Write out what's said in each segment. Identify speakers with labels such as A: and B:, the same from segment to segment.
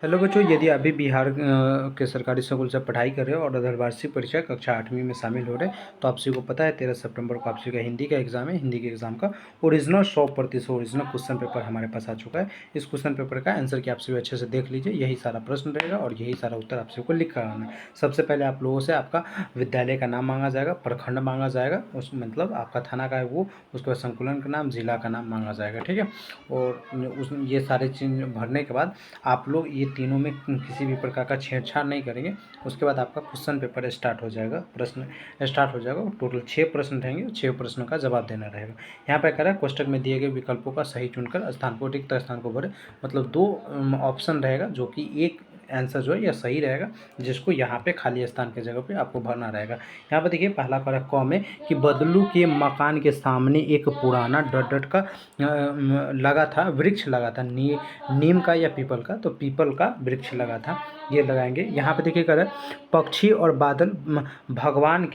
A: Hello बच्चों, यदि आप भी बिहार के सरकारी स्कूल से पढ़ाई कर रहे हो और अर्धवार्षिक परीक्षा कक्षा 8वीं में शामिल हो रहे हैं, तो आप सभी को पता है 13 सितंबर को आप सभी का हिंदी का एग्जाम है। हिंदी के एग्जाम का ओरिजिनल 100% ओरिजिनल क्वेश्चन पेपर हमारे पास आ चुका है। इस क्वेश्चन पेपर का आंसर की आप सभी अच्छे से देख लीजिए। यही सारा प्रश्न रहेगा और यही सारा उत्तर आप सभी को लिख कर आना है। सबसे पहले आप लोगों से आपका विद्यालय का नाम मांगा जाएगा, प्रखंड मांगा जाएगा, उस मतलब आपका थाना का है वो, उसके बाद संकुलन का नाम, जिला का नाम मांगा जाएगा, ठीक है। और उस ये सारे चीज़ भरने के बाद आप लोग ये तीनों में किसी भी प्रकार का छेड़छाड़ नहीं करेंगे। उसके बाद आपका क्वेश्चन पेपर स्टार्ट हो जाएगा, प्रश्न स्टार्ट हो जाएगा। टोटल 6 प्रश्न रहेंगे, 6 प्रश्नों का जवाब देना रहेगा। यहाँ पे कह रहा है कोष्टक में दिए गए विकल्पों का सही चुनकर स्थान को रिक्त स्थान को भरे। मतलब 2 ऑप्शन रहेगा, जो कि एक आंसर जो है यह सही रहेगा, जिसको यहाँ पे खाली स्थान की जगह पे आपको भरना रहेगा। यहाँ पे देखिए पहला कह रहा है क में कि बदलू के मकान के सामने एक पुराना डट डट का लगा था, वृक्ष लगा था, नीम का या पीपल का, तो पीपल का वृक्ष लगा था, ये लगाएंगे। यहाँ पे देखिए कर पक्षी और बादल भगवान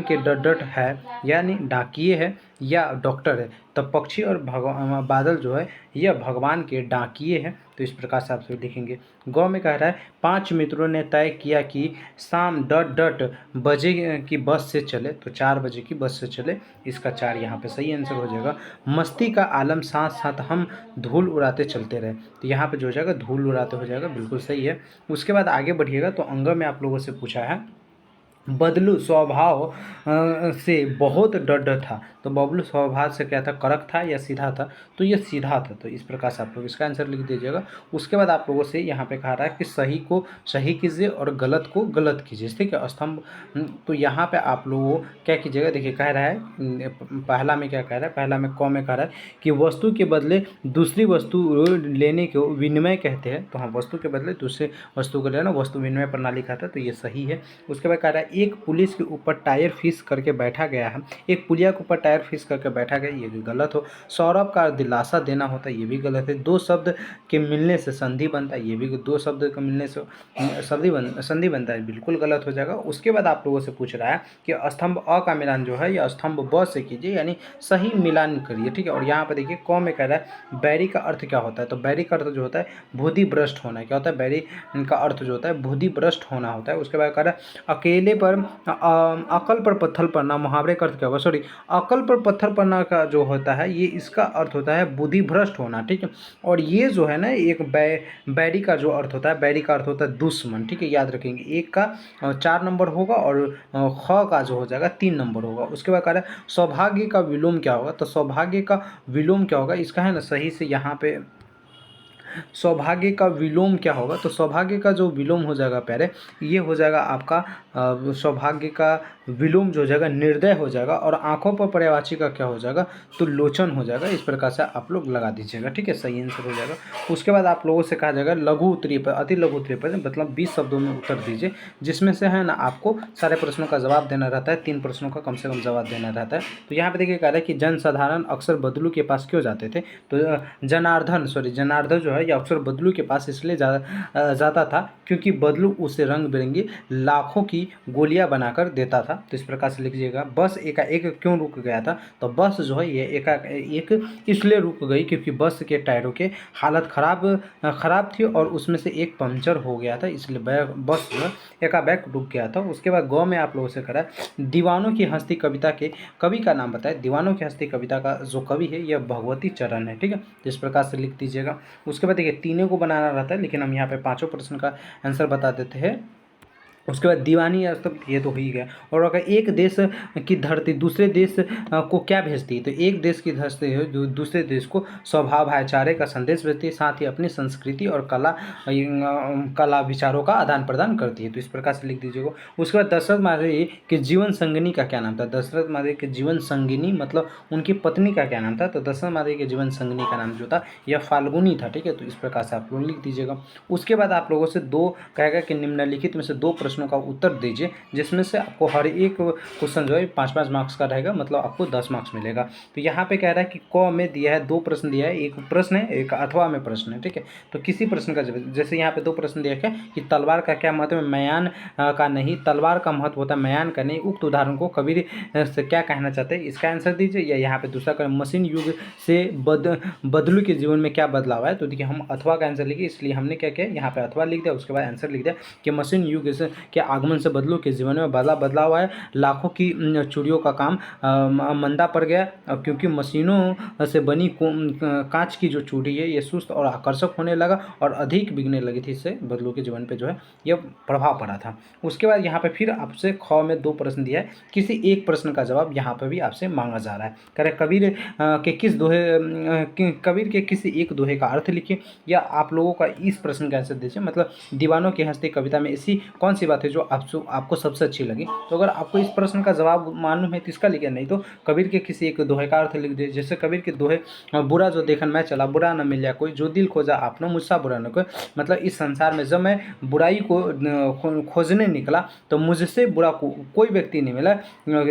A: के डट है, यानी डाकिए है या डॉक्टर है। तो पक्षी और बादल जो है यह भगवान के डाकिए हैं, तो इस प्रकार से आप सभी लिखेंगे। गौ में कह रहा है 5 मित्रों ने तय किया कि शाम डट डट बजे की बस से चले, तो 4 बजे की बस से चले, इसका 4 यहाँ पे सही आंसर हो जाएगा। मस्ती का आलम साथ साथ हम धूल उड़ाते चलते रहे, तो यहाँ पे जो हो जाएगा धूल उड़ाते हो जाएगा, बिल्कुल सही है। उसके बाद आगे बढ़िएगा तो अंग में आप लोगों से पूछा है बदलू स्वभाव से बहुत डर था, तो बबलू स्वभाव से क्या था, कड़क था या सीधा था, तो ये सीधा था, तो इस प्रकार से आप लोग इसका आंसर लिख दीजिएगा। उसके बाद आप लोगों से यहाँ पे कहा रहा है कि सही को सही कीजिए और गलत को गलत कीजिए, ठीक है। स्तंभ, तो यहाँ पे आप लोगों क्या कीजिएगा, देखिए कह रहा है पहला में क्या कह रहा है, पहला में क में कह रहा है कि वस्तु के बदले दूसरी वस्तु लेने को विनिमय कहते हैं, तो हाँ वस्तु के बदले दूसरे वस्तु को लेना वस्तु विनिमय प्रणाली कहता है, तो ये सही है। उसके बाद कह रहा है एक पुलिस के ऊपर टायर फिक्स करके बैठा गया है, एक पुलिया के ऊपर टायर फिक्स करके बैठा गया, ये भी गलत हो। सौरभ का दिलासा देना होता है, ये भी गलत है। 2 शब्द के मिलने से संधि बनता है, ये भी 2 शब्द के मिलने से संधि बनता है, बिल्कुल गलत हो जाएगा। उसके बाद आप लोगों से पूछ रहा है कि स्तंभ अ का मिलान जो है या स्तंभ ब से कीजिए, यानी सही मिलान करिए, ठीक है। और यहाँ पर देखिए क में कह रहा है बैरी का अर्थ क्या होता है, तो बैरी का अर्थ जो होता है बुद्धि भ्रष्ट होना है। क्या होता है, बैरी का अर्थ जो होता है बुद्धि भ्रष्ट होना होता है। उसके बाद कह रहा है अकेले पर अकल पर पत्थर पड़ना, मुहावरे का अर्थ क्या होगा, सॉरी अकल पर पत्थर पड़ना का जो होता है ये इसका अर्थ होता है बुद्धि भ्रष्ट होना, ठीक है। और ये जो है ना एक बैरी का जो अर्थ होता है, बैरी का अर्थ होता है दुश्मन, ठीक है, याद रखेंगे। एक का 4 नंबर होगा और ख का जो हो जाएगा 3 नंबर होगा। उसके बाद कह रहा है सौभाग्य का विलोम क्या होगा, तो सौभाग्य का विलोम क्या होगा, इसका है ना सही से यहाँ पे सौभाग्य का विलोम क्या होगा, तो सौभाग्य का जो विलोम हो जाएगा प्यारे, ये हो जाएगा आपका सौभाग्य का विलोम जो हो जाएगा निर्दय हो जाएगा, और आंखों पर पर्यायवाची का क्या हो जाएगा, तो लोचन हो जाएगा। इस प्रकार से आप लोग लगा दीजिएगा, ठीक है, सही आंसर हो जाएगा। उसके बाद आप लोगों से कहा जाएगा लघु उत्तरीय पद, अति लघु उत्तरीय पद, मतलब 20 शब्दों में उत्तर दीजिए, जिसमें से है ना आपको सारे प्रश्नों का जवाब देना रहता है, 3 प्रश्नों का कम से कम जवाब देना रहता है। तो यहाँ पे देखिए कह रहा है कि जनसाधारण अक्सर बदलू के पास क्यों जाते थे, तो जनार्दन जो है या अक्सर बदलू के पास इसलिए जाता था क्योंकि बदलू उसे रंग बिरंगी लाखों की गोलियां बनाकर देता था। तो इस प्रकार से लिखिएगा। बस एकाएक क्यों रुक गया था, तो बस जो है ये एकाएक इसलिए रुक गई क्योंकि बस के टायरों के हालत खराब थी और उसमें से एक पंचर हो गया था, इसलिए बस जो है एकाएक रुक गया था। उसके बाद गौ में आप लोगों से करा दीवानों की हस्ती कविता के कवि का नाम बताए। दीवानों की हस्ती कविता का जो कवि है यह भगवती चरण है, ठीक है, इस प्रकार से लिख दीजिएगा। उसके बाद देखिए तीनों को बनाना रहता है, लेकिन हम यहाँ पे 5 प्रश्न का आंसर बता देते हैं। उसके बाद दीवानी तब ये तो हो ही गया। और अगर एक देश की धरती दूसरे देश को क्या भेजती है, तो एक देश की धरती है दूसरे देश को स्वभाव भाईचारे का संदेश भेजती है, साथ ही अपनी संस्कृति और कला विचारों का आदान प्रदान करती है। तो इस प्रकार से लिख दीजिएगा। उसके बाद दशरथ महाराज के जीवन संगिनी का क्या नाम था, दशरथ महाराज के जीवन संगिनी मतलब उनकी पत्नी का क्या नाम था, तो दशरथ महाराज के जीवन संगिनी का नाम जो था यह फाल्गुनी था, ठीक है। तो इस प्रकार से आप लोग लिख दीजिएगा। उसके बाद आप लोगों से 2 कहेगा कि निम्नलिखित में से 2 प्रश्न प्रश्नों का उत्तर दीजिए, जिसमें से आपको हर एक क्वेश्चन जो है 5-5 मार्क्स का रहेगा, मतलब आपको 10 मार्क्स मिलेगा। तो यहाँ पे कह रहा है कि क में दिया है 2 प्रश्न दिया है, एक प्रश्न है, एक अथवा में प्रश्न है, ठीक है। तो किसी प्रश्न का जैसे यहाँ पे 2 प्रश्न दिया है कि तलवार का क्या महत्व है, म्यान का नहीं, तलवार का महत्व होता है म्यान का नहीं, उक्त उदाहरण को कबीर से क्या कहना चाहते हैं, इसका आंसर दीजिए। या यहाँ पे दूसरा करें, मशीन युग से बदलू के जीवन में क्या बदलाव है। तो देखिए हम अथवा का आंसर लिखिए, इसलिए हमने क्या किया, यहाँ पे अथवा लिख दिया, उसके बाद आंसर लिख दिया कि मशीन युग के आगमन से बदलू के जीवन में बदलाव आया, लाखों की चूड़ियों का काम मंदा पड़ गया, क्योंकि मशीनों से बनी कांच की जो चूड़ी है ये सुस्त और आकर्षक होने लगा और अधिक बिकने लगी थी। इससे बदलू के जीवन पे जो है यह प्रभाव पड़ा था। उसके बाद यहाँ पे फिर आपसे ख में 2 प्रश्न दिया है, किसी एक प्रश्न का जवाब यहाँ पे भी आपसे मांगा जा रहा है। कह रहे कबीर के किसी एक दोहे का अर्थ लिखिए, या आप लोगों का इस प्रश्न का आंसर दीजिए, मतलब दीवानों की हंसती कविता में ऐसी कौन सी बात है जो आपको सबसे अच्छी लगी। तो अगर आपको इस प्रश्न का जवाब मालूम है तो इसका लिखिए, नहीं तो कबीर के किसी एक दोहे का अर्थ लिख दीजिए। जैसे कबीर के दोहे, बुरा जो देखन मैं चला, बुरा न मिला कोई, जो दिल खोजा आपने मुझसा बुरा न कोई। मतलब इस संसार में जब मैं बुराई को खोजने निकला तो मुझसे बुरा कोई व्यक्ति नहीं मिला,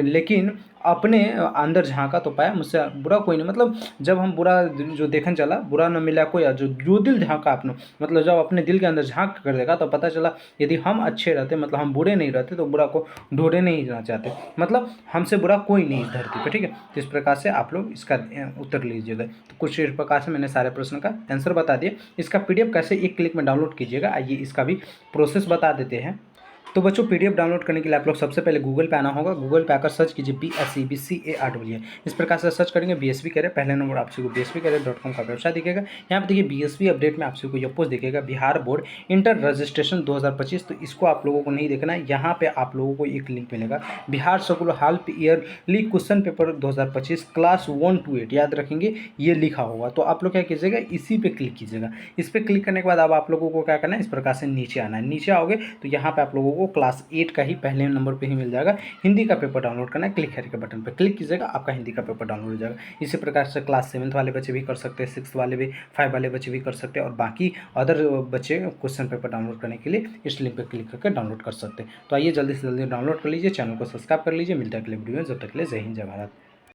A: लेकिन अपने अंदर झांका तो पाया, मुझसे बुरा कोई नहीं। मतलब जब हम बुरा जो देखन चला, बुरा न मिला कोई, जो दिल झांका आपने, मतलब जब अपने दिल के अंदर झांक कर देखा तो पता चला यदि हम अच्छे रहते, मतलब हम बुरे नहीं रहते, तो बुरा को ढूंढे नहीं जाना चाहते, मतलब हमसे बुरा कोई नहीं इस धरती पर, ठीक है। तो इस प्रकार से आप लोग इसका उत्तर लीजिएगा। तो कुछ इस प्रकार से मैंने सारे प्रश्न का आंसर बता दिया। इसका PDF कैसे एक क्लिक में डाउनलोड कीजिएगा, आइए इसका भी प्रोसेस बता देते हैं। तो बच्चों PDF डाउनलोड करने के लिए आप लोग सबसे पहले गूगल पे आना होगा। गूगल पे आकर सर्च कीजिए BSCBCAR। इस प्रकार से सर्च करेंगे, BSB करें, पहले नंबर आप सभी को BSBcareer.com का वेबसाइट दिखेगा। यहाँ पे देखिए BSB अपडेट में आप सभी को यह पोस्ट दिखेगा, बिहार बोर्ड इंटर रजिस्ट्रेशन 2025। तो इसको आप लोगों को नहीं देखना है, यहाँ पे आप लोगों को एक लिंक मिलेगा, Bihar school half yearly question paper 2025 class 1 to 8, याद रखेंगे ये लिखा होगा। तो आप लोग क्या कीजिएगा, इसी पे क्लिक कीजिएगा। इस पर क्लिक करने के बाद अब आप लोगों को क्या करना है, इस प्रकार से नीचे आना है। नीचे आओगे तो यहाँ पे आप लोगों को क्लास 8 का ही पहले नंबर पे ही मिल जाएगा, हिंदी का पेपर डाउनलोड करना है। क्लिक करके बटन पे क्लिक कीजिएगा, आपका हिंदी का पेपर डाउनलोड हो जाएगा। इसी प्रकार से क्लास 7 वाले बच्चे भी कर सकते हैं, 6 वाले भी, 5 वाले बच्चे भी कर सकते हैं, और बाकी अदर बच्चे क्वेश्चन पेपर डाउनलोड करने के लिए इस लिंक पर क्लिक करके डाउनलोड कर सकते हैं। तो आइए जल्दी से जल्दी डाउनलोड कर लीजिए, चैनल को सब्सक्राइब कर लीजिए। मिलता है अगले वीडियो में, जब तक के लिए जय हिंद जय भारत।